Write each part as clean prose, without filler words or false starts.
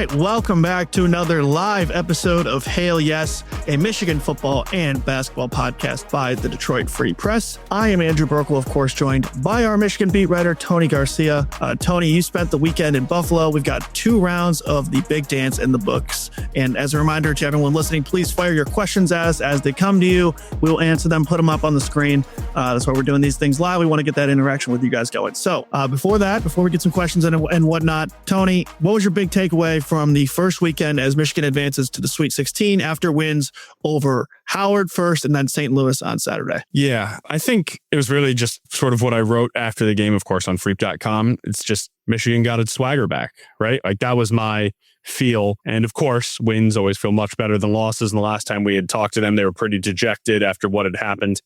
right, welcome back to another live episode of Hail Yes, a Michigan football and basketball podcast by the Detroit Free Press. I am Andrew Burkle, of course, joined by our Michigan beat writer, Tony Garcia. Tony, you spent the weekend in Buffalo. We've got 2 rounds of the Big Dance in the books. And as a reminder to everyone listening, please fire your questions as they come to you. We'll answer them, put them up on the screen. That's why we're doing these things live. We want to get that interaction with you guys going. So before we get some questions and whatnot, Tony, what was your big takeaway from the first weekend as Michigan advances to the Sweet 16 after wins over Howard first and then St. Louis on Saturday? Yeah, I think it was really just sort of what I wrote after the game, of course, on freep.com. It's just Michigan got its swagger back, right? Like that was my feel. And of course, wins always feel much better than losses. And the last time we had talked to them, they were pretty dejected after what had happened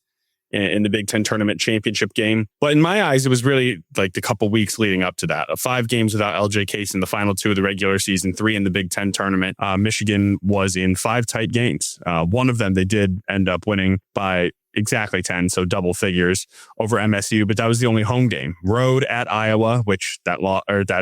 in the Big Ten tournament championship game. But in my eyes, it was really like the couple weeks leading up to that. 5 games without LJ Case in the final 2 of the regular season, 3 in the Big Ten tournament. Michigan was in 5 tight games. One of them they did end up winning by exactly 10, so double figures over MSU, but that was the only home game. Road at Iowa, which that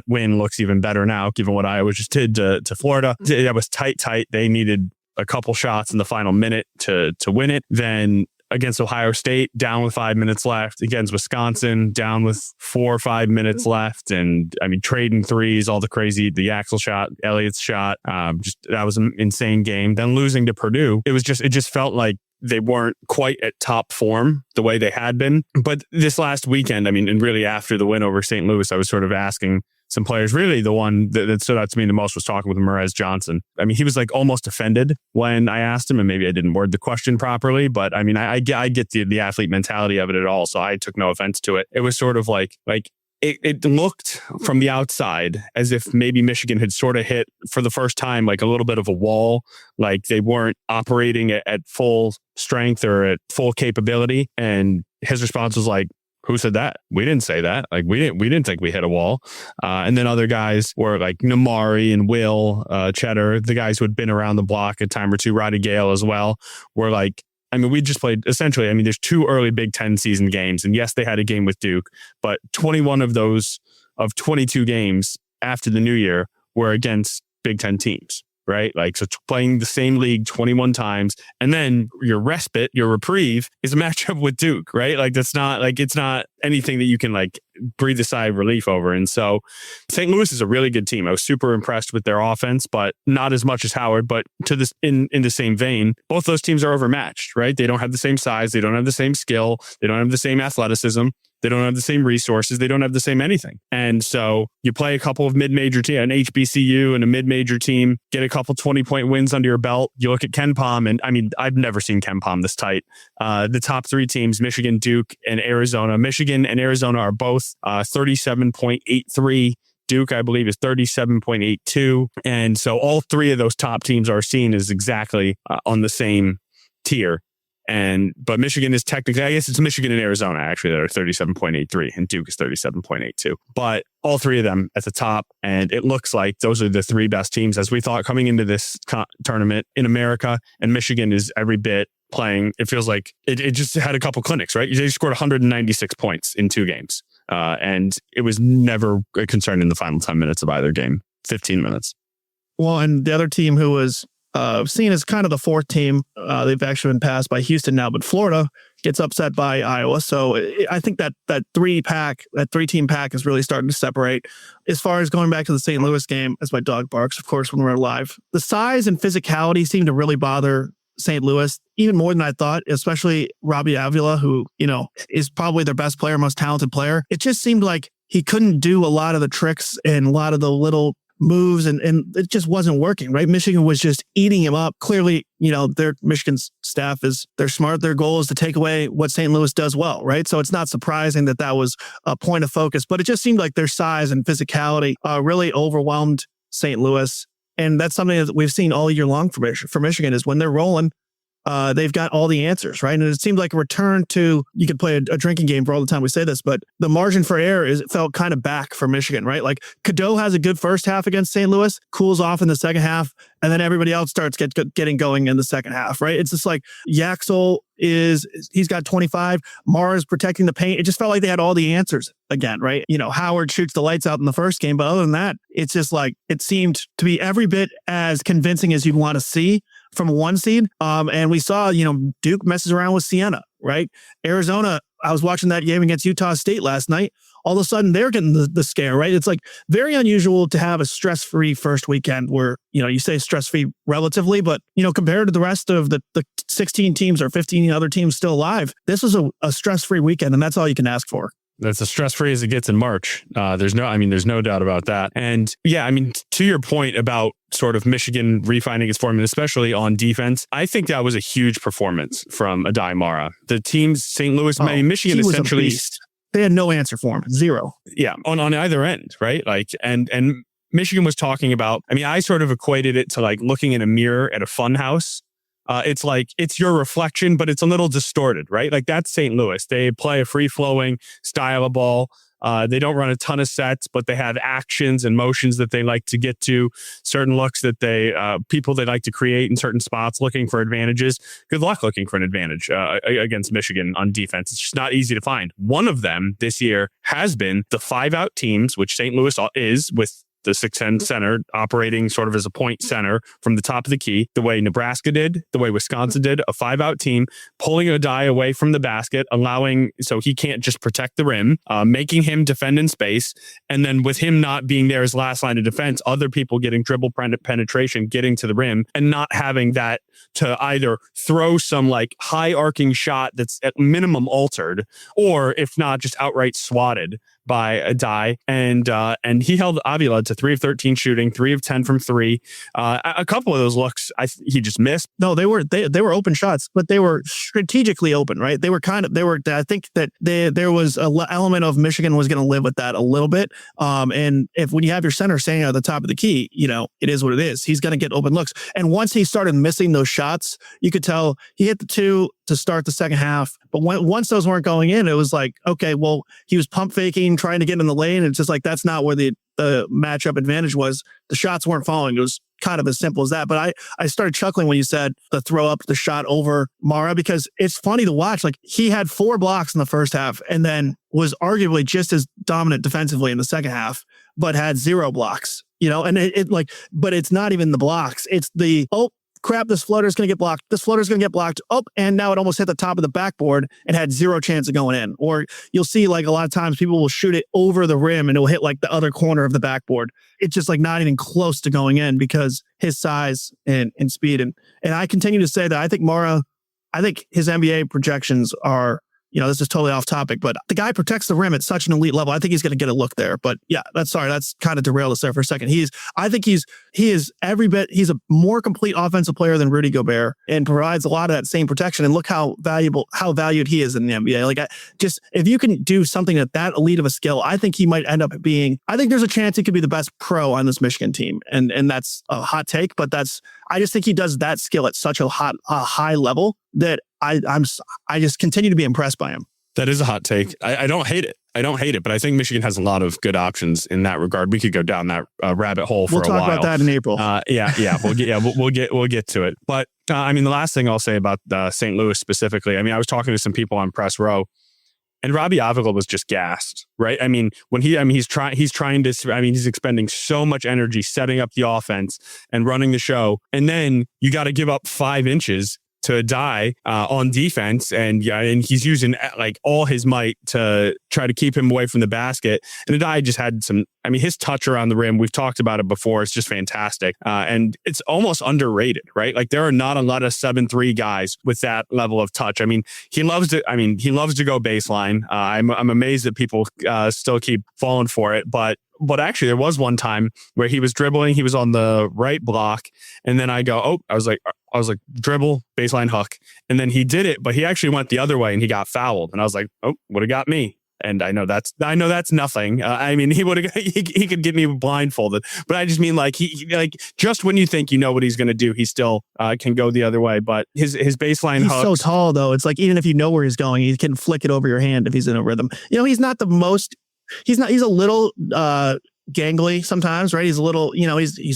win looks even better now, given what Iowa just did to Florida. That was tight. They needed a couple shots in the final minute to win it. Then against Ohio State, down with 5 minutes left. Against Wisconsin, down with 4 or 5 minutes left. And I mean, trading threes, all the crazy, the Axel shot, Elliott's shot. That was an insane game. Then losing to Purdue, it just felt like they weren't quite at top form the way they had been. But this last weekend, I mean, and really after the win over St. Louis, I was sort of asking some players. Really, the one that stood out to me the most was talking with Merez Johnson. I mean, he was like almost offended when I asked him, and maybe I didn't word the question properly, but I mean, I get the athlete mentality of it at all, so I took no offense to it. It was sort of like it looked from the outside as if maybe Michigan had sort of hit for the first time like a little bit of a wall, like they weren't operating at full strength or at full capability. And his response was like, "Who said that? We didn't say that. Like we didn't think we hit a wall." And then other guys were like Namari and Will Cheddar, the guys who had been around the block a time or two, Roddy Gale as well, were like, I mean, we just played essentially. I mean, there's 2 early Big Ten season games, and yes, they had a game with Duke, but 21 of those of 22 games after the new year were against Big Ten teams. Right? Like, so playing the same league 21 times, and then your respite, your reprieve is a matchup with Duke, right? Like, that's not like, it's not anything that you can like breathe a sigh of relief over. And so St. Louis is a really good team. I was super impressed with their offense, but not as much as Howard. But to this, in the same vein, both those teams are overmatched, right? They don't have the same size. They don't have the same skill. They don't have the same athleticism. They don't have the same resources. They don't have the same anything. And so you play a couple of mid-major teams, an HBCU and a mid-major team, get a couple 20-point wins under your belt. You look at KenPom, and I mean, I've never seen KenPom this tight. The top 3 teams, Michigan, Duke, and Arizona. Michigan and Arizona are both 37.83. Duke, I believe, is 37.82. And so all 3 of those top teams are seen as exactly on the same tier. But Michigan is technically, I guess it's Michigan and Arizona actually that are 37.83 and Duke is 37.82. But all 3 of them at the top. And it looks like those are the 3 best teams as we thought coming into this tournament in America. And Michigan is every bit playing. It feels like it just had a couple clinics, right? They scored 196 points in 2 games. And it was never a concern in the final 10 minutes of either game, 15 minutes. Well, and the other team who was seen as kind of the 4th team. They've actually been passed by Houston now, but Florida gets upset by Iowa. So I think that 3-team pack is really starting to separate. As far as going back to the St. Louis game, as my dog barks, of course, when we're live, the size and physicality seem to really bother St. Louis even more than I thought, especially Robbie Avila, who, you know, is probably their best player, most talented player. It just seemed like he couldn't do a lot of the tricks and a lot of the little moves, and it just wasn't working, right? Michigan was just eating him up. Clearly, you know, Michigan's staff they're smart. Their goal is to take away what St. Louis does well, right? So it's not surprising that was a point of focus, but it just seemed like their size and physicality really overwhelmed St. Louis. And that's something that we've seen all year long for Michigan is when they're rolling, they've got all the answers, right? And it seemed like a return to, you could play a drinking game for all the time we say this, but the margin for error it felt kind of back for Michigan, right? Like Cadeau has a good first half against St. Louis, cools off in the second half, and then everybody else starts getting going in the second half, right? It's just like Yaxel he's got 25, Mara's protecting the paint. It just felt like they had all the answers again, right? Howard shoots the lights out in the first game, but other than that, it's just like, it seemed to be every bit as convincing as you'd want to see from a 1 seed. And we saw, Duke messes around with Siena, right? Arizona, I was watching that game against Utah State last night. All of a sudden they're getting the scare, right? It's like very unusual to have a stress-free first weekend where, you say stress-free relatively, but, compared to the rest of the 16 teams or 15 other teams still alive, this was a stress-free weekend, and that's all you can ask for. That's as stress-free as it gets in March. There's no doubt about that. And yeah, to your point about sort of Michigan refining its form, and especially on defense, I think that was a huge performance from Adai Mara. The team's St. Louis, Michigan essentially... They had no answer for him. Zero. Yeah, on either end, right? Like, and Michigan was talking about, I sort of equated it to like looking in a mirror at a fun house. It's like, it's your reflection, but it's a little distorted, right? Like that's St. Louis. They play a free-flowing style of ball. They don't run a ton of sets, but they have actions and motions that they like to get to, certain looks that people they like to create in certain spots, looking for advantages. Good luck looking for an advantage against Michigan on defense. It's just not easy to find. One of them this year has been the 5-out teams, which St. Louis is, with the 6'10" center operating sort of as a point center from the top of the key, the way Nebraska did, the way Wisconsin did, a 5-out team, pulling Adai away from the basket, so he can't just protect the rim, making him defend in space. And then with him not being there as last line of defense, other people getting dribble penetration, getting to the rim, and not having that to either throw some like high arcing shot that's at minimum altered, or if not, just outright swatted by Adai. And he held Avila to 3 of 13 shooting, 3 of 10 from 3. A couple of those looks, he just missed. No, they were open shots, but they were strategically open, right? I think that there was an element of Michigan was going to live with that a little bit. And when you have your center standing at the top of the key, it is what it is. He's going to get open looks. And once he started missing those shots, you could tell he hit the 2 to start the second half. But once those weren't going in, it was like, okay, well, he was pump faking, trying to get in the lane. And it's just like, that's not where the matchup advantage was. The shots weren't falling. It was kind of as simple as that. But I started chuckling when you said the throw up the shot over Mara, because it's funny to watch. Like he had 4 blocks in the first half and then was arguably just as dominant defensively in the second half, but had 0 blocks, and but it's not even the blocks. It's the, crap, this floater's going to get blocked. This floater's going to get blocked. And now it almost hit the top of the backboard and had 0 chance of going in. Or you'll see like a lot of times people will shoot it over the rim and it will hit like the other corner of the backboard. It's just like not even close to going in because his size and speed. And I continue to say that I think Mara, his NBA projections are, this is totally off topic, but the guy protects the rim at such an elite level. I think he's going to get a look there. But yeah, that's kind of derailed us there for a second. He is every bit, he's a more complete offensive player than Rudy Gobert and provides a lot of that same protection. And look how valued he is in the NBA. Like if you can do something at that elite of a skill, I think he might end up I think there's a chance he could be the best pro on this Michigan team. And that's a hot take, but I just think he does that skill at such a high level that I just continue to be impressed by him. That is a hot take. I don't hate it. But I think Michigan has a lot of good options in that regard. We could go down that rabbit hole for a while. We'll talk about that in April. We'll get to it. But the last thing I'll say about St. Louis specifically, I was talking to some people on press row, and Robbie Avila was just gassed, right? He's expending so much energy setting up the offense and running the show, and then you got to give up 5 inches to Adai on defense, and he's using like all his might to try to keep him away from the basket. And Adai just had his touch around the rim, we've talked about it before, it's just fantastic. And it's almost underrated, right? Like there are not a lot of 7'3" guys with that level of touch. He loves to go baseline. I'm amazed that people still keep falling for it, but actually, there was one time where he was dribbling. He was on the right block, and then I was like, dribble, baseline hook, and then he did it, but he actually went the other way and he got fouled, and I was like, would have got me. And I know that's nothing. I mean, he could get me blindfolded, but I just mean like just when you think you know what he's going to do, he still can go the other way. But his baseline he's hooks, so tall though. It's like even if you know where he's going, he can flick it over your hand if he's in a rhythm. He's not the most. He's a little gangly sometimes, right? He's a little, he's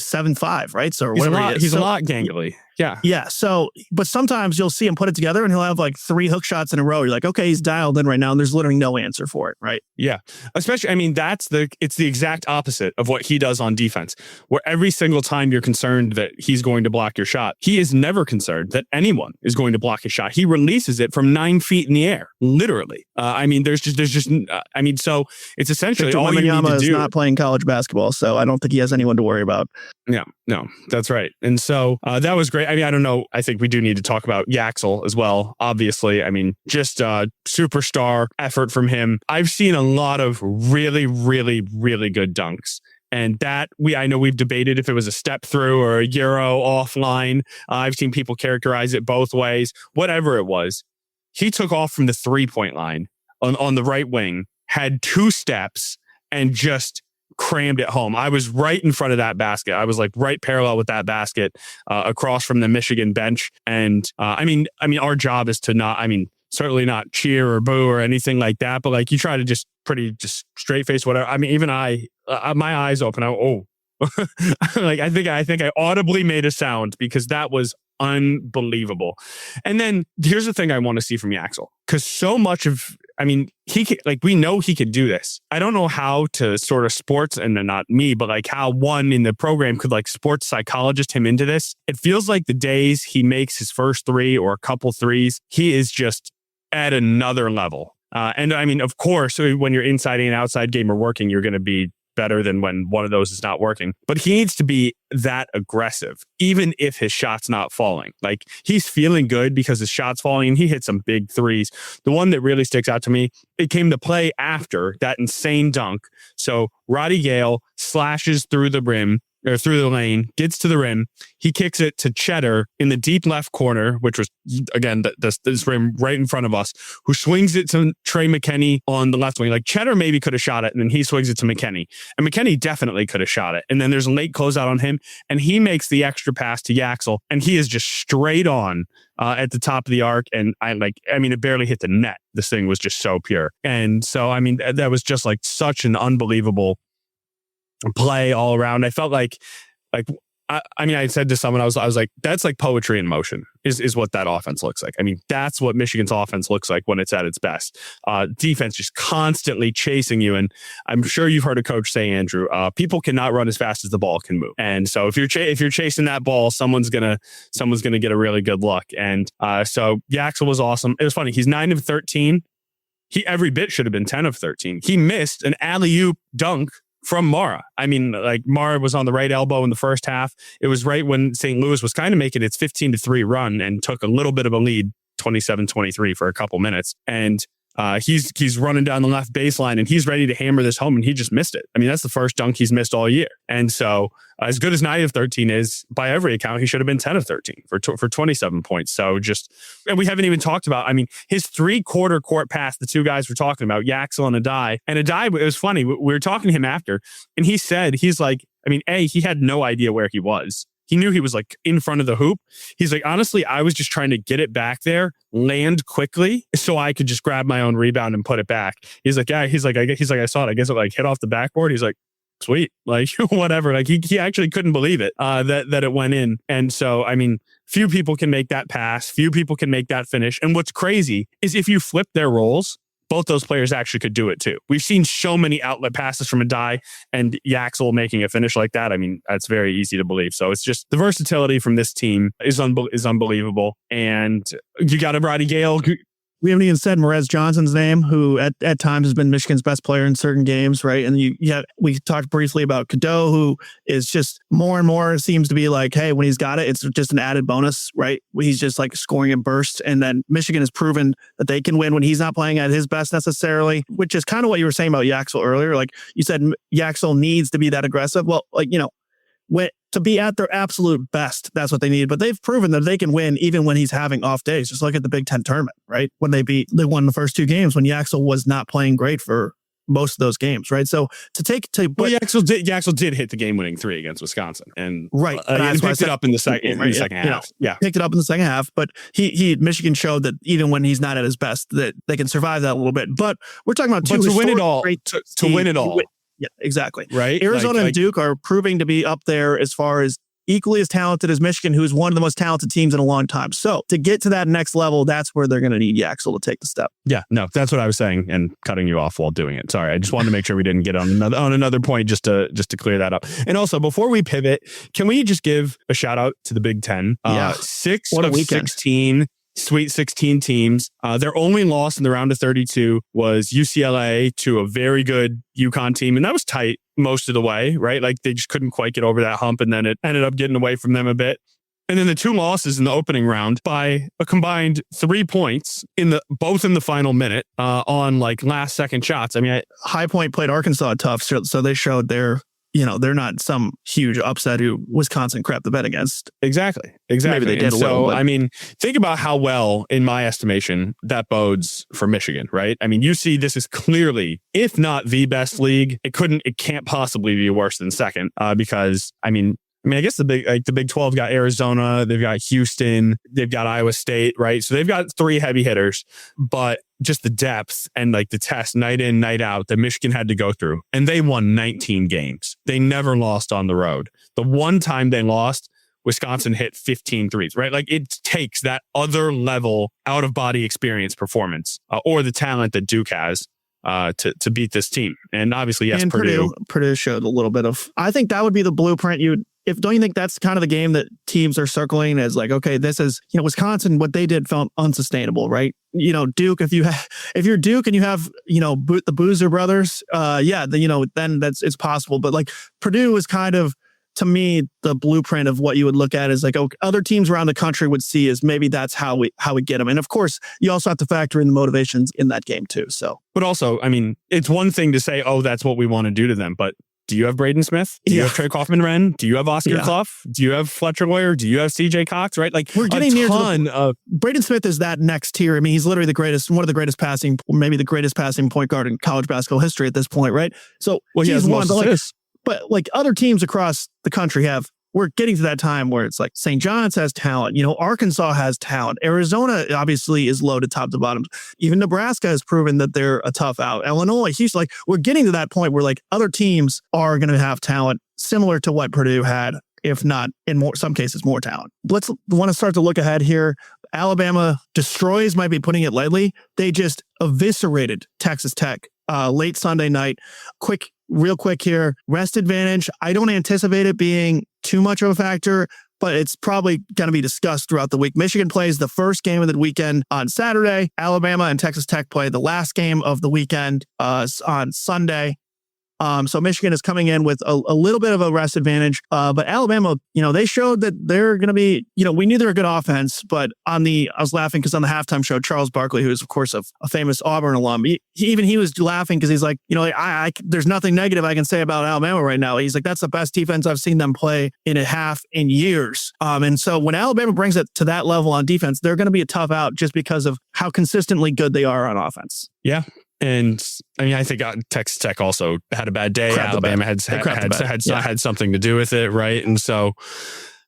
7'5", right? So he's a lot gangly. Yeah. Yeah. So, but sometimes you'll see him put it together and he'll have like 3 hook shots in a row. You're like, okay, he's dialed in right now. And there's literally no answer for it. Right. Yeah. Especially, I mean, it's the exact opposite of what he does on defense, where every single time you're concerned that he's going to block your shot, he is never concerned that anyone is going to block his shot. He releases it from 9 feet in the air, literally. I mean, so it's essentially Victor all you need to do. is not playing college basketball, so I don't think he has anyone to worry about. Yeah, no, that's right. And so that was great. I mean, I don't know. I think we do need to talk about Yaxel as well. Obviously, I mean, just superstar effort from him. I've seen a lot of really, really, really good dunks. And I know we've debated if it was a step through or a Euro offline. I've seen people characterize it both ways. Whatever it was, he took off from the 3-point line on the right wing, had 2 steps, and just crammed it home. I was right in front of that basket. I was like right parallel with that basket, across from the Michigan bench. And I mean, our job is to certainly not cheer or boo or anything like that, but like you try to just straight face whatever. I mean, even my eyes open. Like I think I audibly made a sound because that was unbelievable. And then here's the thing I want to see from Yaxel, because so much of, I mean, we know he could do this. I don't know how to sort of sports, and not me, but like how one in the program could like sports psychologist him into this. It feels like the days he makes his first 3 or a couple threes, he is just at another level. And I mean, of course, when your inside and outside game are working, you're going to be better than when one of those is not working. But he needs to be that aggressive, even if his shot's not falling. Like he's feeling good because his shot's falling and he hit some big threes. The one that really sticks out to me, it came to play after that insane dunk. So Roddy Gale slashes through the rim, or through the lane, gets to the rim. He kicks it to Cheddar in the deep left corner, which was, again, this rim right in front of us, who swings it to Trey McKinney on the left wing. Like Cheddar maybe could have shot it, and then he swings it to McKinney. And McKinney definitely could have shot it. And then there's a late closeout on him, and he makes the extra pass to Yaxel, and he is just straight on at the top of the arc. And it barely hit the net. This thing was just so pure. And so, I mean, that was just like such an unbelievable play all around. I felt like I said to someone, I was like, that's like poetry in motion is what that offense looks like. I mean, that's what Michigan's offense looks like when it's at its best. Defense just constantly chasing you. And I'm sure you've heard a coach say, Andrew, people cannot run as fast as the ball can move. And so if you're chasing that ball, someone's gonna get a really good look. And so Yaxel was awesome. It was funny. He's 9 of 13. He every bit should have been 10 of 13. He missed an alley-oop dunk from Mara. I mean, like Mara was on the right elbow in the first half. It was right when St. Louis was kind of making its 15-3 run and took a little bit of a lead, 27-23 for a couple minutes. And he's running down the left baseline and he's ready to hammer this home, and he just missed it. I mean, that's the first dunk he's missed all year. And so as good as 9 of 13 is, by every account, he should have been 10 of 13 for 27 points. So and we haven't even talked about, I mean, his 3-quarter court pass, the 2 guys we're talking about, Yaxel and Adai. And Adai, it was funny. We were talking to him after, and he said, he's like, I mean, he had no idea where he was. He knew he was like in front of the hoop. He's like, honestly, I was just trying to get it back there, land quickly so I could just grab my own rebound and put it back. He's like, yeah, I saw it. I guess it like hit off the backboard. He's like, sweet, like whatever. Like he actually couldn't believe it, that it went in. And so, I mean, few people can make that pass. Few people can make that finish. And what's crazy is if you flip their roles, both those players actually could do it too. We've seen so many outlet passes from Adai and Yaxel making a finish like that. I mean, that's very easy to believe. So it's just the versatility from this team is unbelievable. And you got a Roddy Gale. We haven't even said Merez Johnson's name, who at times has been Michigan's best player in certain games, right? And we talked briefly about Cadeau, who is just more and more seems to be like, hey, when he's got it, it's just an added bonus, right? He's just like scoring in bursts. And then Michigan has proven that they can win when he's not playing at his best necessarily, which is kind of what you were saying about Yaxel earlier. Like you said, Yaxel needs to be that aggressive. Well, to be at their absolute best, that's what they need. But they've proven that they can win even when he's having off days. Just look at the Big Ten tournament, right? When they won the first 2 games when Yaxel was not playing great for most of those games, right? So Yaxel did hit the game-winning 3 against Wisconsin, and right, and picked it up in the second half. Picked it up in the second half, but Michigan showed that even when he's not at his best, that they can survive that a little bit. But we're talking about to win it all. To win it all. Yeah, exactly. Right. Arizona and Duke are proving to be up there as far as equally as talented as Michigan, who's one of the most talented teams in a long time. So to get to that next level, that's where they're going to need Yaxel to take the step. Yeah, no, that's what I was saying and cutting you off while doing it. Sorry, I just wanted to make sure we didn't get on another point just to clear that up. And also, before we pivot, can we just give a shout out to the Big Ten? 6 of 16 Sweet 16 teams. Their only loss in the round of 32 was UCLA to a very good UConn team. And that was tight most of the way, right? Like they just couldn't quite get over that hump. And then it ended up getting away from them a bit. And then the 2 losses in the opening round by a combined 3 points both in the final minute on like last second shots. I mean, High Point played Arkansas tough. So they showed they're not some huge upset who Wisconsin crapped the bed against. Exactly. Maybe they did a little. But I mean, think about how well, in my estimation, that bodes for Michigan, right? I mean, you see, this is clearly, if not the best league, it can't possibly be worse than second because, I mean, I guess the Big 12 got Arizona, they've got Houston, they've got Iowa State, right? So they've got 3 heavy hitters, but just the depth and like the test night in, night out that Michigan had to go through. And they won 19 games. They never lost on the road. The one time they lost, Wisconsin hit 15 threes, right? Like it takes that other level out of body experience performance or the talent that Duke has to beat this team. And obviously, yes, and Purdue showed a little bit of, I think that would be the blueprint don't you think that's kind of the game that teams are circling as like, okay, this is, Wisconsin, what they did felt unsustainable, right? Duke, if you're Duke and you have, the Boozer brothers, then it's possible. But like Purdue is kind of, to me, the blueprint of what you would look at is like, other teams around the country would see is maybe that's how we get them. And of course, you also have to factor in the motivations in that game too. So, but also, I mean, it's one thing to say, oh, that's what we want to do to them, but do you have Braden Smith? Do you have Trey Kaufman-Wren? Do you have Oscar Clough? Do you have Fletcher Lawyer? Do you have CJ Cox? Right? Like we're getting near to Braden Smith is that next tier. I mean, he's literally one of the greatest passing, maybe the greatest passing point guard in college basketball history at this point, right? So he's one, but other teams across the country we're getting to that time where it's like St. John's has talent, Arkansas has talent. Arizona obviously is loaded top to bottom. Even Nebraska has proven that they're a tough out. Illinois, Houston, we're getting to that point where other teams are going to have talent similar to what Purdue had, if not in some cases more talent. Want to start to look ahead here. Alabama destroys, might be putting it lightly. They just eviscerated Texas Tech late Sunday night. Real quick here, rest advantage. I don't anticipate it being too much of a factor, but it's probably going to be discussed throughout the week. Michigan plays the first game of the weekend on Saturday. Alabama and Texas Tech play the last game of the weekend on Sunday. So Michigan is coming in with a little bit of a rest advantage. But Alabama, they showed that they're going to be, we knew they were a good offense, but I was laughing because on the halftime show, Charles Barkley, who is of course a famous Auburn alum, he was laughing because he's like, there's nothing negative I can say about Alabama right now. He's like, that's the best defense I've seen them play in a half in years. And so when Alabama brings it to that level on defense, they're going to be a tough out just because of how consistently good they are on offense. Yeah. And I mean, I think Texas Tech also had a bad day. Alabama had something to do with it, right? And so,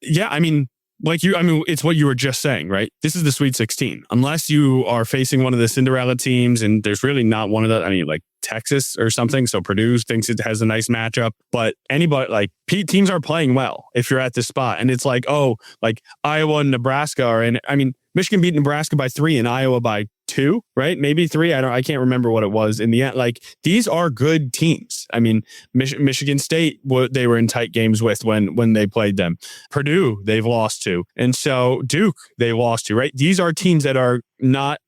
yeah, I mean, it's what you were just saying, right? This is the Sweet 16. Unless you are facing one of the Cinderella teams, and there's really not one of the, like Texas or something. So Purdue thinks it has a nice matchup, but teams are playing well if you're at this spot. And it's like, Iowa and Nebraska are in. I mean, Michigan beat Nebraska by 3 and Iowa by 2, right? Maybe 3. I can't remember what it was in the end. These are good teams. I mean, Michigan State, they were in tight games with when they played them. Purdue, they've lost to. And so Duke, they lost to, right? These are teams that are not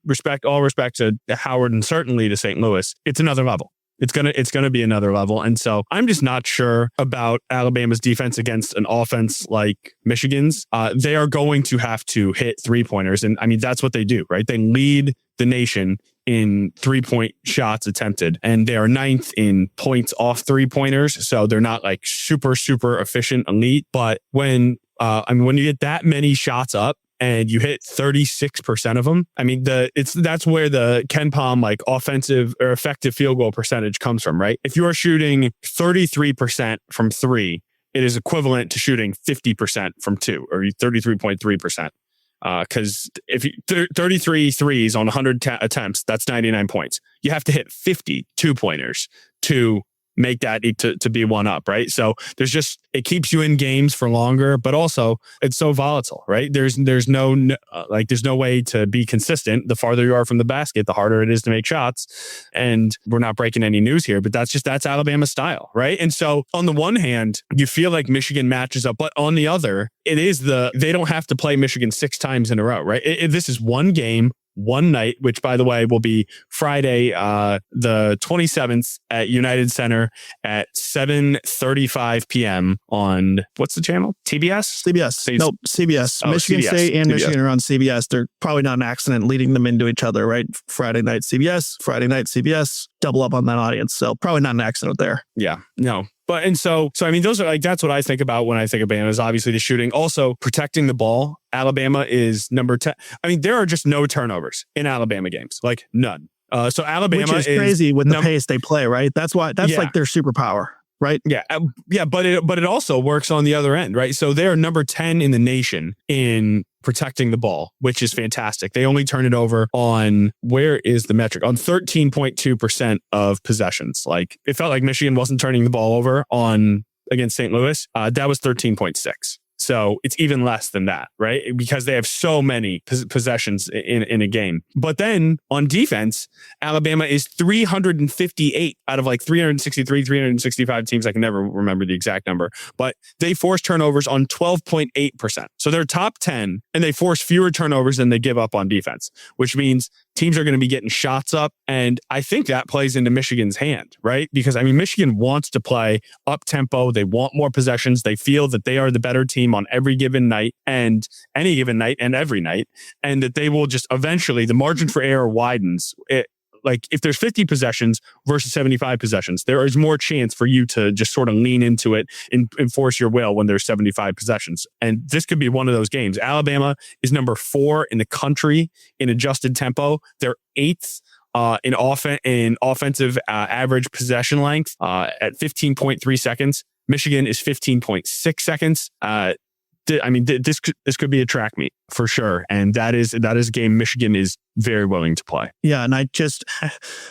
all respect to Howard and certainly to St. Louis. It's another level. It's gonna be another level. And so I'm just not sure about Alabama's defense against an offense like Michigan's. They are going to have to hit 3-pointers. And I mean, that's what they do, right? They lead the nation in 3-point shots attempted, and they are 9th in points off 3-pointers. So they're not like super, super efficient elite. But when when you get that many shots up and you hit 36% of them, I mean, that's where the Ken Palm like offensive or effective field goal percentage comes from, right? If you are shooting 33% from 3, it is equivalent to shooting 50% from 2, or 33.3%. Because if you 33 threes on 100 attempts, that's 99 points. You have to hit 50 2-pointers to make that to be one up, right? So it keeps you in games for longer, but also it's so volatile, right? There's no way to be consistent. The farther you are from the basket, the harder it is to make shots. And we're not breaking any news here, but that's Alabama's style, right? And so on the one hand, you feel like Michigan matches up, but on the other, they don't have to play Michigan 6 times in a row, right? This is one game, one night, which by the way will be Friday, the 27th at United Center at 7:35 p.m. on what's the channel? TBS? CBS. No, CBS. Oh, Michigan CBS. State and CBS. Michigan are on CBS. They're probably not an accident leading them into each other, right? Friday night CBS, Friday night CBS, double up on that audience. So probably not an accident there. Yeah, no. But, and so I mean, those are like, that's what I think about when I think of Bama is obviously the shooting. Also protecting the ball. Alabama is number 10. I mean, there are just no turnovers in Alabama games, like none. So Alabama Which is crazy with the pace they play, right? That's like their superpower, right? Yeah. But it also works on the other end, right? So they're number 10 in the nation in protecting the ball, which is fantastic. They only turn it over on, where is the metric? On 13.2% of possessions. Like, it felt like Michigan wasn't turning the ball over against St. Louis. That was 13.6. So it's even less than that, right? Because they have so many possessions in a game. But then on defense, Alabama is 358 out of like 363, 365 teams. I can never remember the exact number, but they force turnovers on 12.8%. So they're top 10 and they force fewer turnovers than they give up on defense, which means teams are going to be getting shots up. And I think that plays into Michigan's hand, right? Because I mean, Michigan wants to play up tempo. They want more possessions. They feel that they are the better team on every given night and any given night and every night. And that they will just eventually, the margin for error widens. Like if there's 50 possessions versus 75 possessions, there is more chance for you to just sort of lean into it and enforce your will when there's 75 possessions. And this could be one of those games. Alabama is number 4 in the country in adjusted tempo. They're 8th in offensive average possession length at 15.3 seconds. Michigan is 15.6 seconds. I mean, this could be a track meet for sure. And that is a game Michigan is very willing to play. Yeah. And I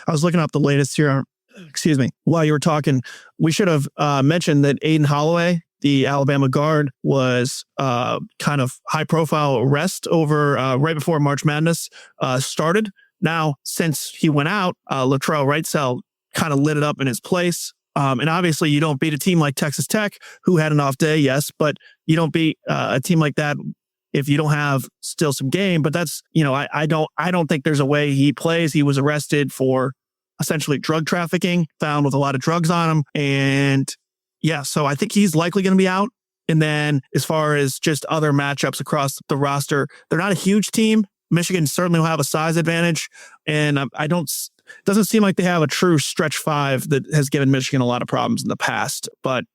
was looking up the latest here. Excuse me. While you were talking, we should have mentioned that Aiden Holloway, the Alabama guard, was kind of high profile arrest over right before March Madness started. Now, since he went out, Latrell Wrightsell kind of lit it up in his place. And obviously you don't beat a team like Texas Tech, who had an off day, yes, but you don't beat a team like that if you don't have still some game. But that's, I don't think there's a way he plays. He was arrested for essentially drug trafficking, found with a lot of drugs on him. And yeah, so I think he's likely going to be out. And then as far as just other matchups across the roster, they're not a huge team. Michigan certainly will have a size advantage. And doesn't seem like they have a true stretch 5 that has given Michigan a lot of problems in the past. But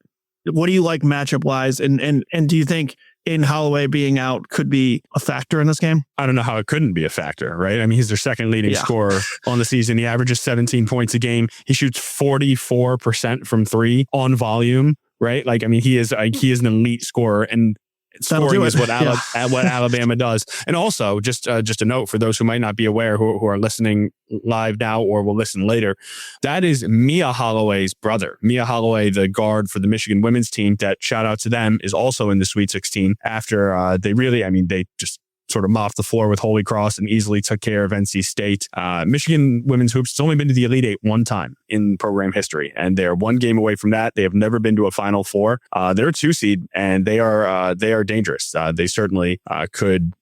what do you like matchup wise? And do you think Aiden Holloway being out could be a factor in this game? I don't know how it couldn't be a factor, right? I mean, he's their second leading scorer on the season. He averages 17 points a game. He shoots 44% from 3 on volume, right? Like, I mean, he is an elite scorer, and scoring is what Alabama does. And also, just a note for those who might not be aware, who are listening live now or will listen later, that is Mia Holloway's brother. Mia Holloway, the guard for the Michigan women's team, that shout out to them, is also in the Sweet 16 after they just sort of mopped the floor with Holy Cross and easily took care of NC State. Michigan women's hoops has only been to the Elite Eight one time in program history, and they're one game away from that. They have never been to a Final Four. They're a 2 seed, and they are dangerous. They certainly could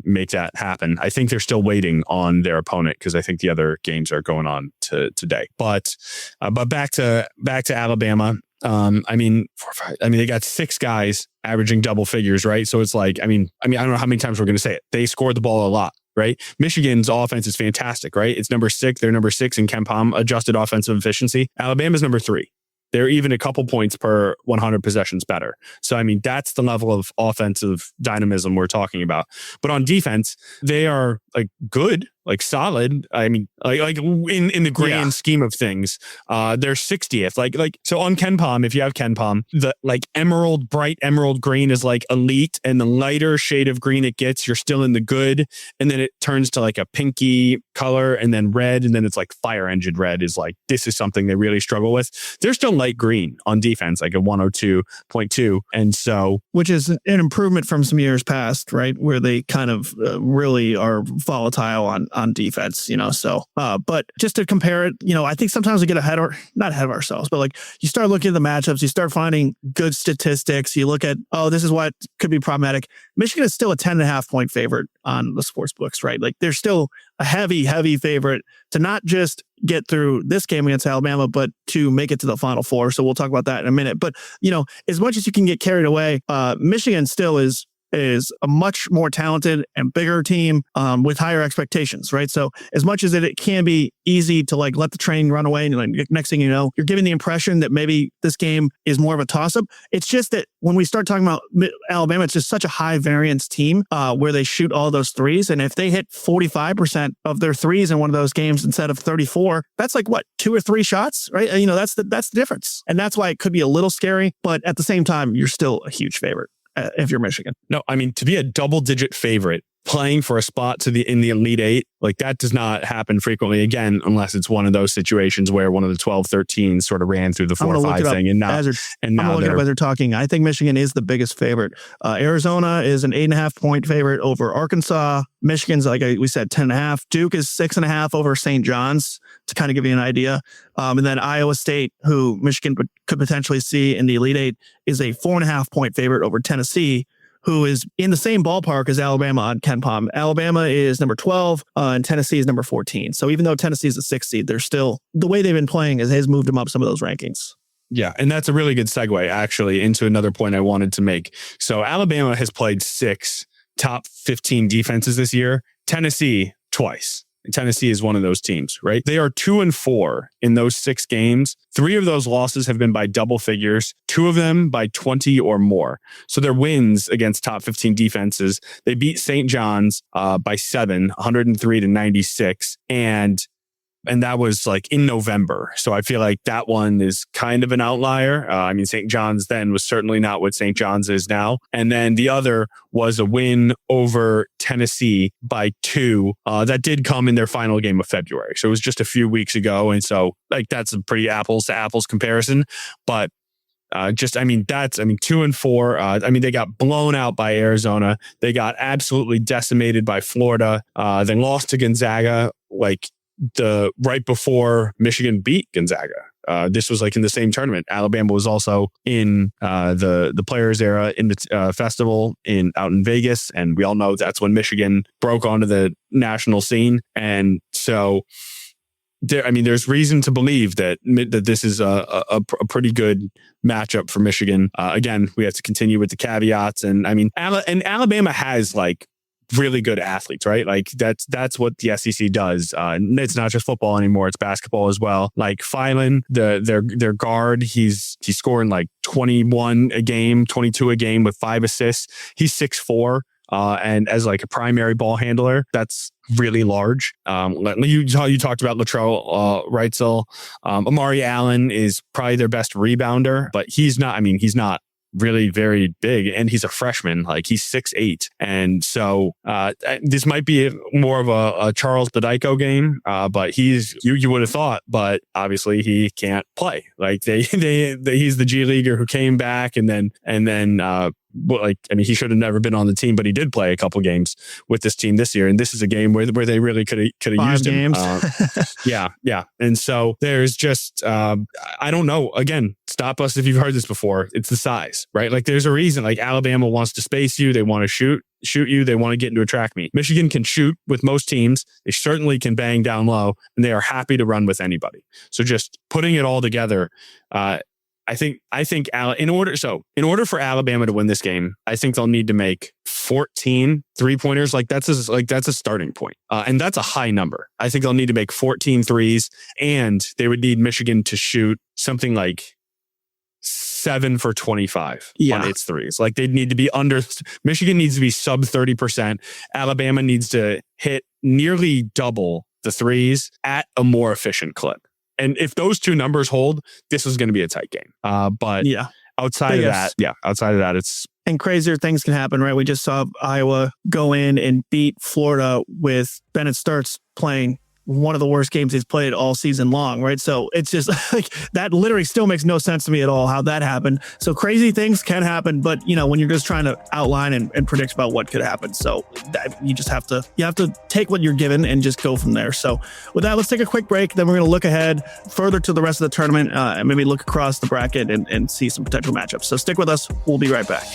make that happen. I think they're still waiting on their opponent because I think the other games are going on today. But back to Alabama. I mean, they got 6 guys averaging double figures, right? So it's like, I mean, I don't know how many times we're going to say it. They scored the ball a lot. right? Michigan's offense is fantastic, right? It's number 6. They're number 6 in KenPom adjusted offensive efficiency. Alabama's number 3. They're even a couple points per 100 possessions better. So, I mean, that's the level of offensive dynamism we're talking about. But on defense, they are like good, like solid. I mean, like in the grand scheme of things, they're 60th. Like so on KenPom, if you have KenPom, the like bright emerald green is like elite, and the lighter shade of green it gets, you're still in the good, and then it turns to like a pinky color, and then red, and then it's like fire engine red is like, this is something they really struggle with. They're still light green on defense, like a 102.2, and so which is an improvement from some years past, right, where they kind of really are volatile on defense, so but just to compare it, I think sometimes we get not ahead of ourselves, but like you start looking at the matchups, you start finding good statistics, you look at, this is what could be problematic. Michigan is still a 10.5 point favorite on the sports books, right? Like they're still a heavy favorite to not just get through this game against Alabama, but to make it to the Final Four. So we'll talk about that in a minute. But, as much as you can get carried away, Michigan still is a much more talented and bigger team with higher expectations, right? So as much as it can be easy to like let the train run away, and like next thing you know, you're giving the impression that maybe this game is more of a toss-up. It's just that when we start talking about Alabama, it's just such a high variance team where they shoot all those threes. And if they hit 45% of their threes in one of those games instead of 34, that's like what, 2 or 3 shots, right? That's the difference. And that's why it could be a little scary, but at the same time, you're still a huge favorite. If you're Michigan. No, I mean, to be a double-digit favorite playing for a spot in the Elite Eight, like that does not happen frequently again, unless it's one of those situations where one of the 12-13s sort of ran through the 4 or 5 thing. And now as they're talking, I think Michigan is the biggest favorite. Arizona is an 8.5 point favorite over Arkansas. Michigan's, like we said, 10.5. Duke is 6.5 over St. John's, to kind of give you an idea. And then Iowa State, who Michigan could potentially see in the Elite Eight, is a 4.5 point favorite over Tennessee, who is in the same ballpark as Alabama on KenPom. Alabama is number 12 and Tennessee is number 14. So even though Tennessee is the 6th seed, they're still, the way they've been playing has moved them up some of those rankings. Yeah, and that's a really good segue, actually, into another point I wanted to make. So Alabama has played 6 top 15 defenses this year. Tennessee, twice. Tennessee is one of those teams, right? They are 2-4 in those 6 games. 3 of those losses have been by double figures, 2 of them by 20 or more. So their wins against top 15 defenses, they beat St. John's by 7, 103-96. And that was like in November. So I feel like that one is kind of an outlier. I mean, St. John's then was certainly not what St. John's is now. And then the other was a win over Tennessee by 2. That did come in their final game of February. So it was just a few weeks ago. And so like that's a pretty apples to apples comparison. But 2-4. They got blown out by Arizona. They got absolutely decimated by Florida. They lost to Gonzaga right before Michigan beat Gonzaga. This was like in the same tournament. Alabama was also in the Players Era in the festival out in Vegas, and we all know that's when Michigan broke onto the national scene. And so there's reason to believe that this is a pretty good matchup for Michigan. Again, we have to continue with the caveats, and Alabama has like really good athletes, right? Like that's what the SEC does. It's not just football anymore; it's basketball as well. Like Phylan, their guard, he's scoring like 21 a game, 22 a game with 5 assists. He's 6'4". And as like a primary ball handler, that's really large. You talked about Latrell Wrightsell. Amari Allen is probably their best rebounder, but he's not really very big, and he's a freshman. Like he's 6'8", and so this might be more of a Charles Bediako game. But you would have thought, but obviously he can't play. Like he's the G leaguer who came back, and then he should have never been on the team, but he did play a couple games with this team this year, and this is a game where they really could have used him. Yeah. And so there's just I don't know. Again, stop us if you've heard this before. It's the size, right? Like there's a reason. Like Alabama wants to space you. They want to shoot you. They want to get into a track meet. Michigan can shoot with most teams. They certainly can bang down low, and they are happy to run with anybody. So just putting it all together. I think in order for Alabama to win this game, I think they'll need to make 14 3-pointers. Like that's a starting point. And that's a high number. I think they'll need to make 14 threes, and they would need Michigan to shoot something like 7 for 25 on its threes. Like they'd need to be Michigan needs to be sub 30%. Alabama needs to hit nearly double the threes at a more efficient clip. And if those two numbers hold, this is going to be a tight game. But outside of that, it's... And crazier things can happen, right? We just saw Iowa go in and beat Florida with Bennett Starks playing one of the worst games he's played all season long, right? So it's just like that literally still makes no sense to me at all how that happened. So crazy things can happen, but when you're just trying to outline and predict about what could happen. So you have to take what you're given and just go from there. So with that, let's take a quick break. Then we're going to look ahead further to the rest of the tournament and maybe look across the bracket and see some potential matchups. So stick with us. We'll be right back.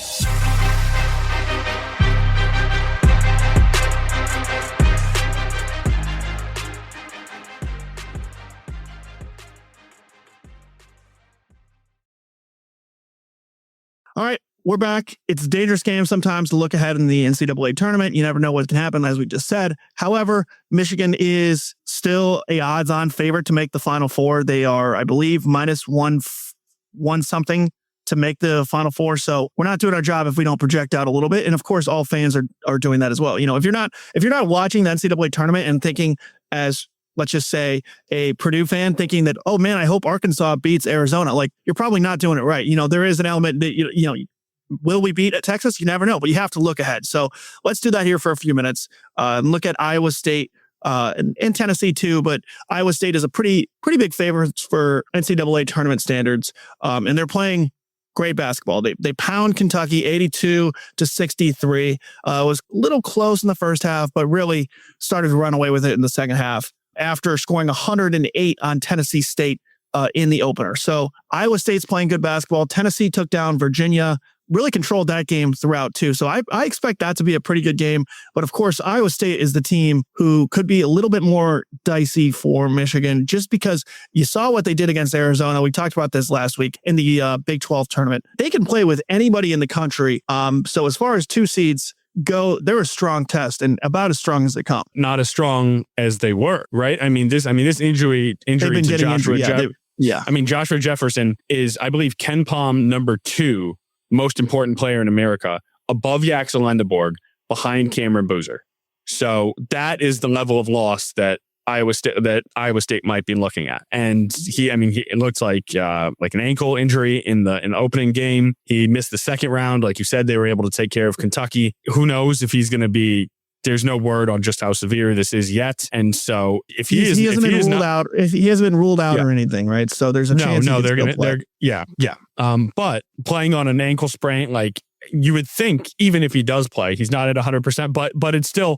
All right, we're back. It's a dangerous game sometimes to look ahead in the NCAA tournament. You never know what can happen, as we just said. However, Michigan is still a odds-on favorite to make the Final Four. They are, I believe, minus one something to make the Final Four. So we're not doing our job if we don't project out a little bit. And of course, all fans are doing that as well. If you're not watching the NCAA tournament and thinking as, let's just say, a Purdue fan thinking that, oh man, I hope Arkansas beats Arizona. Like, you're probably not doing it right. There is an element that, will we beat at Texas? You never know, but you have to look ahead. So let's do that here for a few minutes and look at Iowa State and Tennessee too. But Iowa State is a pretty big favorite for NCAA tournament standards. And they're playing great basketball. They pound Kentucky 82-63. It was a little close in the first half, but really started to run away with it in the second half, after scoring 108 on Tennessee State in the opener. So Iowa State's playing good basketball. Tennessee took down Virginia, really controlled that game throughout too. So I expect that to be a pretty good game. But of course, Iowa State is the team who could be a little bit more dicey for Michigan, just because you saw what they did against Arizona. We talked about this last week in the Big 12 tournament. They can play with anybody in the country. So as far as 2 seeds go, they're a strong test and about as strong as they come. Not as strong as they were, right? This injury to Joshua Jefferson. Joshua Jefferson is, I believe, Ken Palm number 2 most important player in America, above Yaxel Lendeborg, behind Cameron Boozer. So that is the level of loss that Iowa State might be looking at. And it looks like an ankle injury in the opening game. He missed the second round. Like you said, they were able to take care of Kentucky. Who knows if he's going to be... There's no word on just how severe this is yet. And so if he hasn't been ruled out or anything, right? So there's a chance. But playing on an ankle sprain, like you would think, even if he does play, he's not at 100%, but it's still,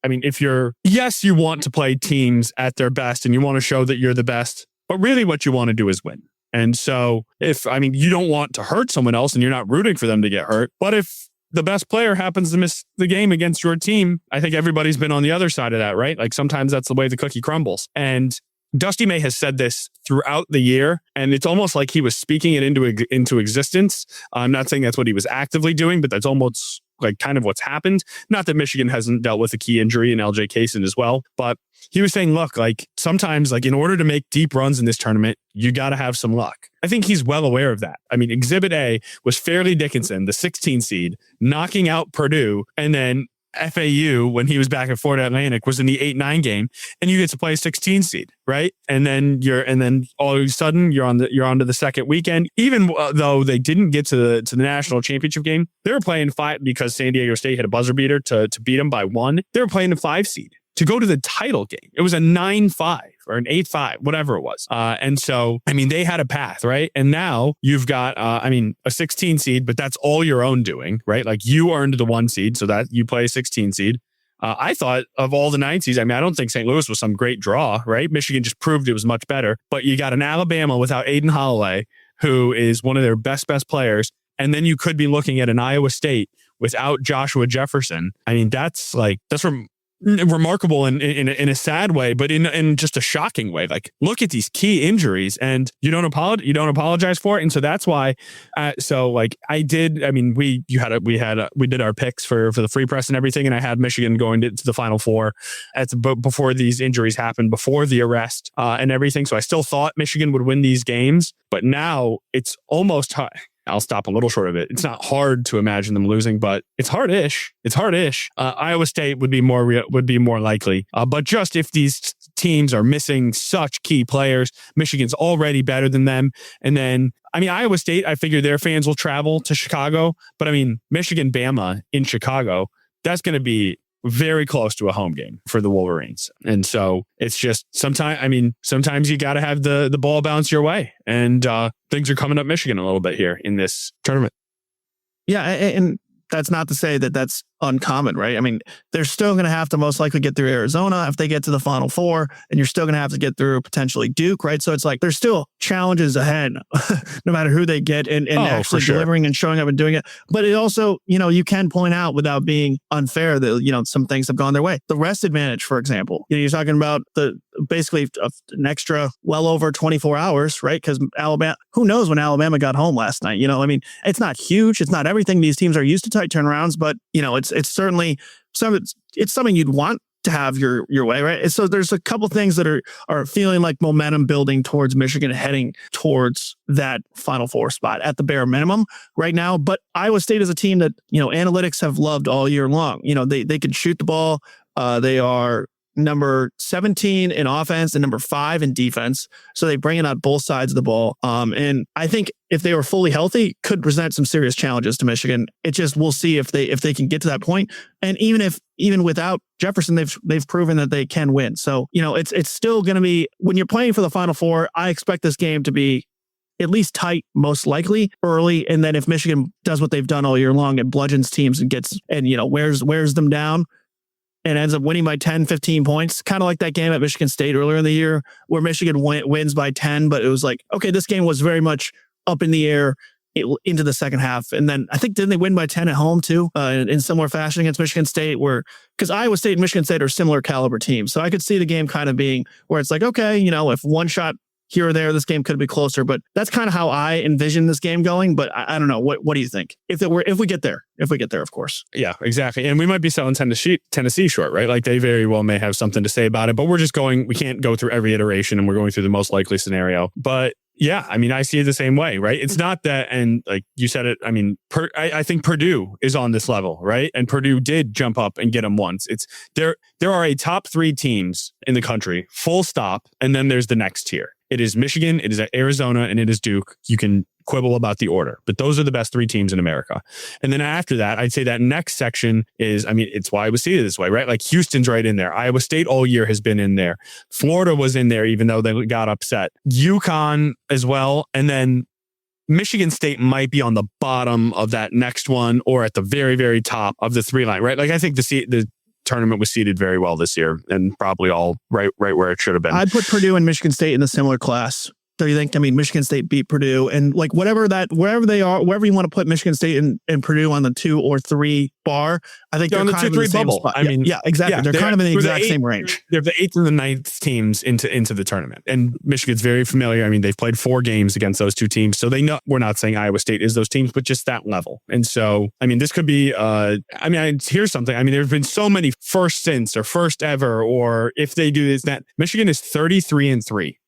if you want to play teams at their best and you want to show that you're the best, but really what you want to do is win. And so you don't want to hurt someone else and you're not rooting for them to get hurt. But if the best player happens to miss the game against your team, I think everybody's been on the other side of that, right? Like sometimes that's the way the cookie crumbles. And Dusty May has said this throughout the year, and it's almost like he was speaking it into existence. I'm not saying that's what he was actively doing, but that's almost like kind of what's happened. Not that Michigan hasn't dealt with a key injury in LJ Kaysen as well, but he was saying, look, like sometimes like in order to make deep runs in this tournament, you got to have some luck. I think he's well aware of that. Exhibit A was Fairleigh Dickinson, the 16 seed, knocking out Purdue, and then FAU, when he was back at Florida Atlantic, was in the 8-9 game, and you get to play a 16 seed, right? And then all of a sudden you're on to the second weekend. Even though they didn't get to the national championship game, they were playing 5 because San Diego State hit a buzzer beater to beat them by 1. They were playing a 5 seed to go to the title game. It was a 9-5 or an 8-5, whatever it was. And so, they had a path, right? And now you've got, a 16 seed, but that's all your own doing, right? Like you earned the 1 seed, so that you play a 16 seed. I thought of all the 9 seeds, I don't think St. Louis was some great draw, right? Michigan just proved it was much better. But you got an Alabama without Aiden Holloway, who is one of their best players. And then you could be looking at an Iowa State without Joshua Jefferson. That's where remarkable in a sad way, but in just a shocking way. Like, look at these key injuries, and you don't apologize for it. And so that's why. I did. I mean, we did our picks for the free press and everything, and I had Michigan going to the Final Four before these injuries happened, before the arrest and everything. So I still thought Michigan would win these games, but now it's almost hard. I'll stop a little short of it. It's not hard to imagine them losing, but it's hard-ish. Iowa State would be more likely. But just if these teams are missing such key players, Michigan's already better than them. And then, I mean, Iowa State, I figure their fans will travel to Chicago. But I mean, Michigan, Bama in Chicago, that's going to be very close to a home game for the Wolverines. And so it's just sometimes you got to have the ball bounce your way. And things are coming up Michigan a little bit here in this tournament. Yeah. And that's not to say that that's uncommon, right? I mean, they're still going to have to most likely get through Arizona if they get to the Final Four, and you're still going to have to get through potentially Duke, right? So it's like there's still challenges ahead, no matter who they get, and actually delivering and showing up and doing it. But it also, you can point out without being unfair that, some things have gone their way. The rest advantage, for example, you're talking about basically an extra well over 24 hours, right? Because Alabama, who knows when Alabama got home last night? I mean, it's not huge. It's not everything. These teams are used to tight turnarounds, but it's certainly it's something you'd want to have your way, right? And so there's a couple things that are feeling like momentum building towards Michigan heading towards that Final Four spot at the bare minimum right now. But Iowa State is a team that, analytics have loved all year long. They can shoot the ball. They are number 17 in offense and number 5 in defense. So they bring it on both sides of the ball. And I think if they were fully healthy, could present some serious challenges to Michigan. It just, we'll see if they can get to that point. And even without Jefferson, they've proven that they can win. So, it's still going to be, when you're playing for the Final Four, I expect this game to be at least tight, most likely early. And then if Michigan does what they've done all year long and bludgeons teams and wears them down, and ends up winning by 10, 15 points, kind of like that game at Michigan State earlier in the year where Michigan wins by 10, but it was like, okay, this game was very much up in the air into the second half. And then I think, didn't they win by 10 at home too, in similar fashion against Michigan State, because Iowa State and Michigan State are similar caliber teams. So I could see the game kind of being where it's like, okay, if one shot here or there, this game could be closer, but that's kind of how I envision this game going. But I don't know. What do you think? If we get there, of course. Yeah, exactly. And we might be selling Tennessee short, right? Like they very well may have something to say about it, but we can't go through every iteration and we're going through the most likely scenario. But yeah, I mean, I see it the same way, right? It's not that, and like you said it, I mean, I think Purdue is on this level, right? And Purdue did jump up and get them once. There are a top 3 teams in the country, full stop, and then there's the next tier. It is Michigan, it is Arizona, and it is Duke. You can quibble about the order, but those are the best 3 teams in America. And then after that, I'd say that next section is, I mean, it's why I was seeded this way, right? Like Houston's right in there. Iowa State all year has been in there. Florida was in there, even though they got upset. UConn as well. And then Michigan State might be on the bottom of that next one or at the very, very top of the 3 line, right? Like I think the tournament was seeded very well this year and probably all right where it should have been. I'd put Purdue and Michigan State in a similar class. Do you think? I mean, Michigan State beat Purdue, and like wherever they are, wherever you want to put Michigan State and Purdue on the 2 or 3 bar, I think they're on the kind 2-3 of in the bubble. same spot. I mean, yeah, exactly. Yeah, they're kind of in the exact same range. They're the 8th and the 9th teams into the tournament, and Michigan's very familiar. I mean, they've played 4 games against those 2 teams, so they know. We're not saying Iowa State is those teams, but just that level. And so, I mean, this could be. Here's something. I mean, there's been so many first since or first ever, or if they do this, that Michigan is 33-3.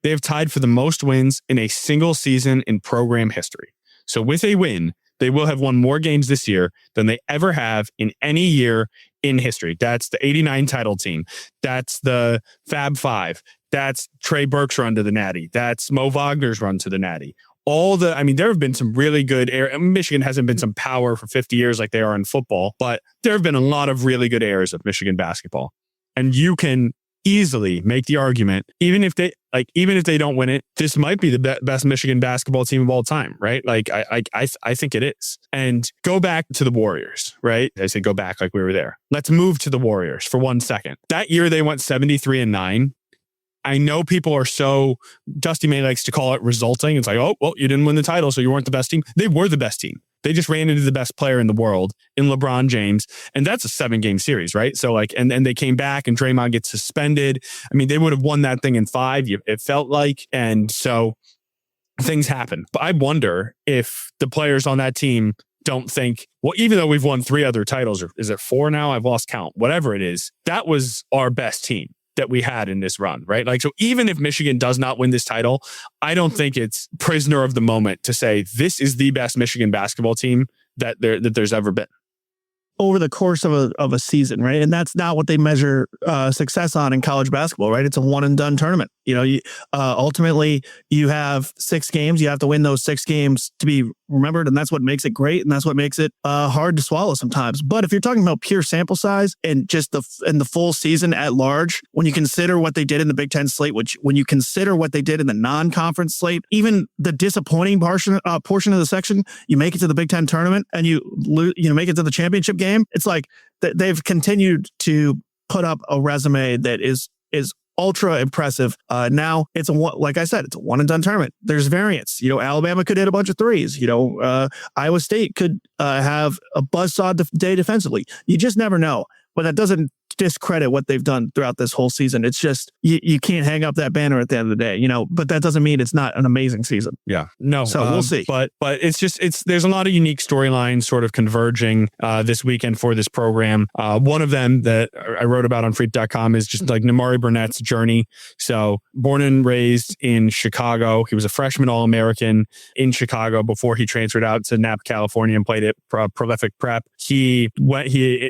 They have tied for the most wins in a single season in program history. So with a win, they will have won more games this year than they ever have in any year in history. That's the 89 title team. That's the Fab Five. That's Trey Burke's run to the Natty. That's Mo Wagner's run to the Natty. There have been some really good Michigan hasn't been some power for 50 years like they are in football, but there have been a lot of really good eras of Michigan basketball. And you can easily make the argument, even if they don't win it, this might be the best Michigan basketball team of all time, right? Like I think it is. And go back to the Warriors, right? I say go back like we were there. Let's move to the Warriors for 1 second. That year they went 73-9. I know people are so, Dusty May likes to call it resulting. It's like, oh, well, you didn't win the title, so you weren't the best team. They were the best team. They just ran into the best player in the world in LeBron James. And that's a 7-game series, right? So like, and they came back and Draymond gets suspended. I mean, they would have won that thing in 5, it felt like. And so things happen. But I wonder if the players on that team don't think, well, even though we've won 3 other titles, or is it 4 now? I've lost count. Whatever it is, that was our best team that we had in this run, right? Like, so even if Michigan does not win this title, I don't think it's prisoner of the moment to say this is the best Michigan basketball team that there's ever been. Over the course of a season, right? And that's not what they measure success on in college basketball, right? It's a one and done tournament. Ultimately, you have 6 games. You have to win those 6 games to be remembered, and that's what makes it great, and that's what makes it hard to swallow sometimes. But if you're talking about pure sample size and just the full season at large, when you consider what they did in the Big Ten slate, when you consider what they did in the non-conference slate, even the disappointing portion of the section, you make it to the Big Ten tournament and you make it to the championship game. It's like they've continued to put up a resume that is ultra impressive. Now it's like I said, it's a one and done tournament. There's variance. Alabama could hit a bunch of threes. Iowa State could have a buzzsaw day defensively. You just never know. But that doesn't discredit what they've done throughout this whole season. It's just you can't hang up that banner at the end of the day, But that doesn't mean it's not an amazing season. Yeah, no. So we'll see. But there's a lot of unique storylines sort of converging this weekend for this program. One of them that I wrote about on Freep.com is just like Nimari Burnett's journey. So born and raised in Chicago, he was a freshman All-American in Chicago before he transferred out to Napa, California, and played at Prolific Prep. He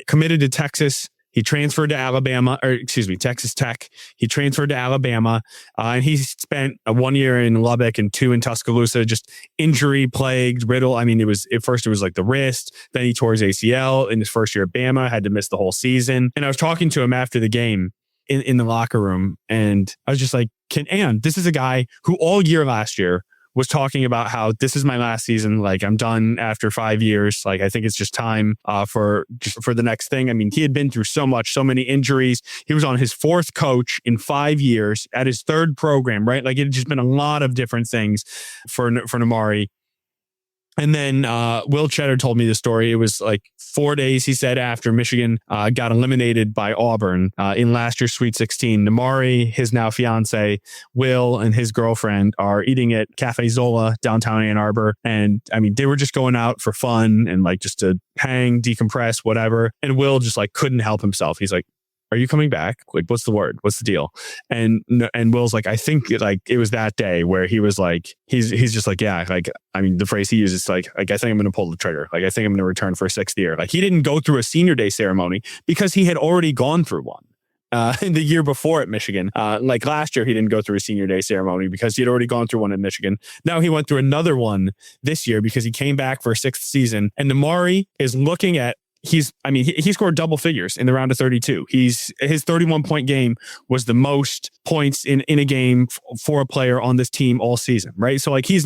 committed to Texas. He transferred to Texas Tech. He transferred to Alabama, and he spent 1 year in Lubbock and 2 in Tuscaloosa, just injury plagued, riddle. I mean, at first it was like the wrist, then he tore his ACL in his first year at Bama, had to miss the whole season. And I was talking to him after the game in the locker room, and I was just like, this is a guy who all year last year was talking about how this is my last season. Like, I'm done after 5 years. Like, I think it's just time for the next thing. I mean, he had been through so many injuries. He was on his 4th coach in 5 years at his 3rd program, right? Like, it had just been a lot of different things for Nimari. And then Will Cheddar told me the story. It was like 4 days, he said, after Michigan got eliminated by Auburn in last year's Sweet 16. Nimari, his now fiance, Will, and his girlfriend are eating at Cafe Zola downtown Ann Arbor. And I mean, they were just going out for fun and like just to hang, decompress, whatever. And Will just like couldn't help himself. He's like, are you coming back? Like, what's the word? What's the deal? And Will's like, I think like it was that day where he was like, he's just like, yeah, like, I mean, the phrase he uses, like I think I'm going to pull the trigger. Like, I think I'm going to return for a 6th year. Like, he didn't go through a senior day ceremony because he had already gone through one. In the year before at Michigan. Like last year, he didn't go through a senior day ceremony because he had already gone through one in Michigan. Now he went through another one this year because he came back for a 6th season. And Nimari is looking at, he scored double figures in the round of 32. His 31-point game was the most points in a game for a player on this team all season, right? So like, he's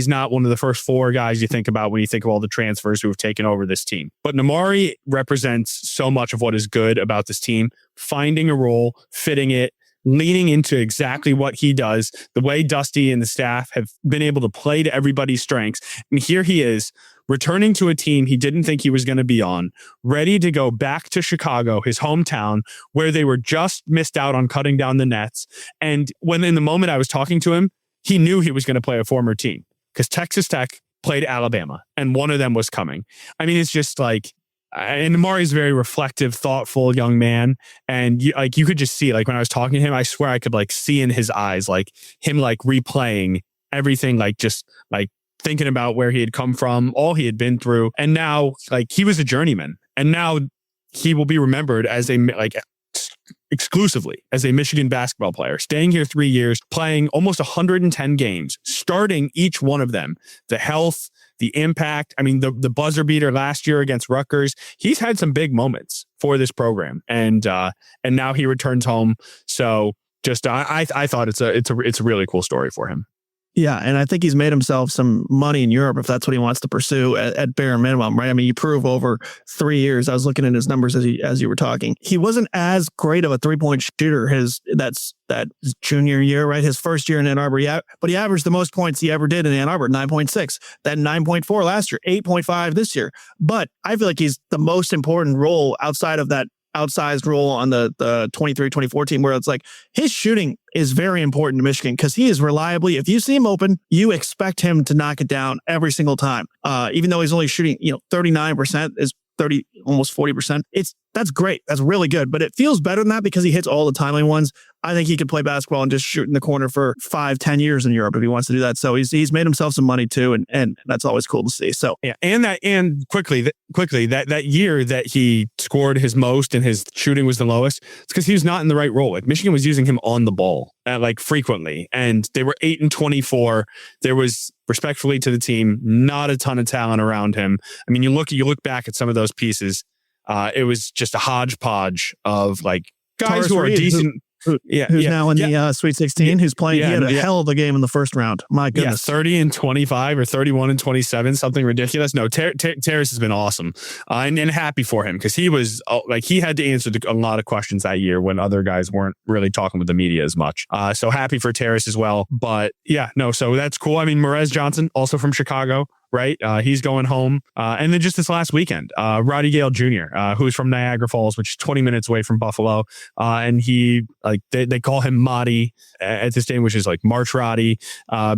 not one of the first 4 guys you think about when you think of all the transfers who have taken over this team. But Nimari represents so much of what is good about this team, finding a role, fitting it, leaning into exactly what he does, the way Dusty and the staff have been able to play to everybody's strengths. And here he is, returning to a team he didn't think he was going to be on, ready to go back to Chicago, his hometown, where they were just missed out on cutting down the nets. And when in the moment I was talking to him, he knew he was going to play a former team because Texas Tech played Alabama and one of them was coming. I mean, it's just like, and Nimari's a very reflective, thoughtful young man. And you could just see, like, when I was talking to him, I swear I could like see in his eyes, like him, like replaying everything, like just like thinking about where he had come from, all he had been through. And now, like, he was a journeyman. And now he will be remembered as exclusively as a Michigan basketball player, staying here 3 years, playing almost 110 games, starting each one of them. The health, the impact. I mean, the buzzer beater last year against Rutgers. He's had some big moments for this program. And now he returns home. So just, I thought it's a really cool story for him. Yeah, and I think he's made himself some money in Europe if that's what he wants to pursue at bare minimum, right? I mean, you prove over 3 years. I was looking at his numbers as you were talking. He wasn't as great of a 3-point shooter that junior year, right? His first year in Ann Arbor, but he averaged the most points he ever did in Ann Arbor, 9.6, then 9.4 last year, 8.5 this year. But I feel like he's the most important role outside of that outsized role on the 23-24 team, where it's like his shooting is very important to Michigan because he is reliably, if you see him open, you expect him to knock it down every single time. Even though he's only shooting, 39% is 30, almost 40%. That's great. That's really good. But it feels better than that because he hits all the timely ones. I think he could play basketball and just shoot in the corner for 5-10 years in Europe if he wants to do that. So he's made himself some money too, and that's always cool to see. So yeah, and quickly that year that he scored his most and his shooting was the lowest, it's because he was not in the right role. Like Michigan was using him on the ball frequently, and they were 8-24. There was, respectfully to the team, not a ton of talent around him. I mean, you look back at some of those pieces. It was just a hodgepodge of like guys who are decent. Who's now in the Sweet 16, who's playing. He had a hell of a game in the first round. My goodness. 30-25 or 31-27, something ridiculous. No, Terrace has been awesome. And happy for him because he was he had to answer a lot of questions that year when other guys weren't really talking with the media as much. So happy for Terrace as well. But so that's cool. I mean, Merez Johnson, also from Chicago. Right. He's going home. And then just this last weekend, Roddy Gale Jr., who's from Niagara Falls, which is 20 minutes away from Buffalo. And he, they call him Marty at this game, which is like March Roddy,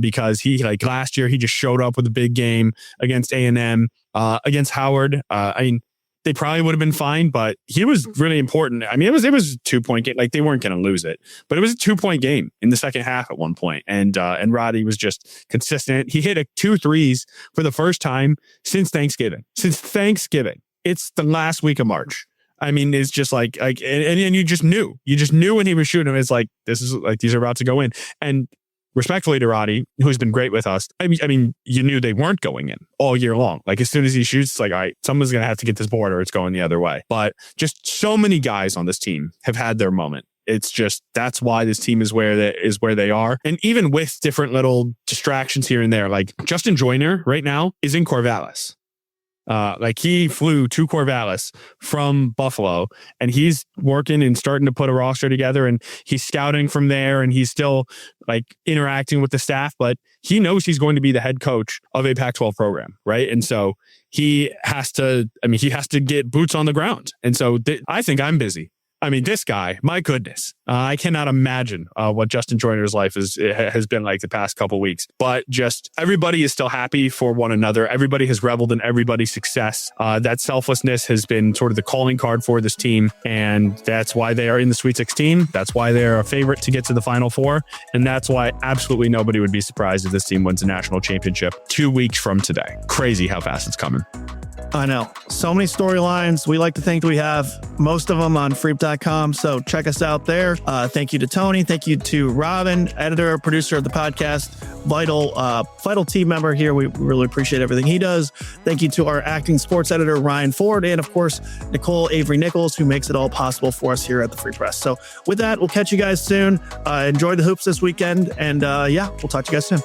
because he, last year, he just showed up with a big game against A&M, against Howard. I mean, they probably would have been fine, but he was really important. I mean, it was a 2-point game. They weren't going to lose it, but it was a 2-point game in the second half at one point. And Roddy was just consistent. He hit 2 threes for the first time since Thanksgiving. It's the last week of March. I mean, it's just and you just knew when he was shooting them. It's like, this is these are about to go in. And respectfully to Roddy, who's been great with us, I mean, you knew they weren't going in all year long. As soon as he shoots, it's like, all right, someone's going to have to get this board or it's going the other way. But just so many guys on this team have had their moment. It's just, that's why this team is where they are. And even with different little distractions here and there, Justin Joyner right now is in Corvallis. He flew to Corvallis from Buffalo and he's working and starting to put a roster together and he's scouting from there and he's still interacting with the staff, but he knows he's going to be the head coach of a Pac-12 program. Right. And so he has to get boots on the ground. And so I think I'm busy. I mean, this guy, my goodness, I cannot imagine what Justin Joyner's life has been like the past couple of weeks. But just everybody is still happy for one another. Everybody has reveled in everybody's success. That selflessness has been sort of the calling card for this team. And that's why they are in the Sweet 16. That's why they're a favorite to get to the Final Four. And that's why absolutely nobody would be surprised if this team wins a national championship 2 weeks from today. Crazy how fast it's coming. I know. So many storylines. We like to think we have most of them on freep.com. So check us out there. Thank you to Tony. Thank you to Robin, editor, producer of the podcast, vital team member here. We really appreciate everything he does. Thank you to our acting sports editor, Ryan Ford, and of course, Nicole Avery Nichols, who makes it all possible for us here at the Free Press. So with that, we'll catch you guys soon. Enjoy the hoops this weekend. And we'll talk to you guys soon.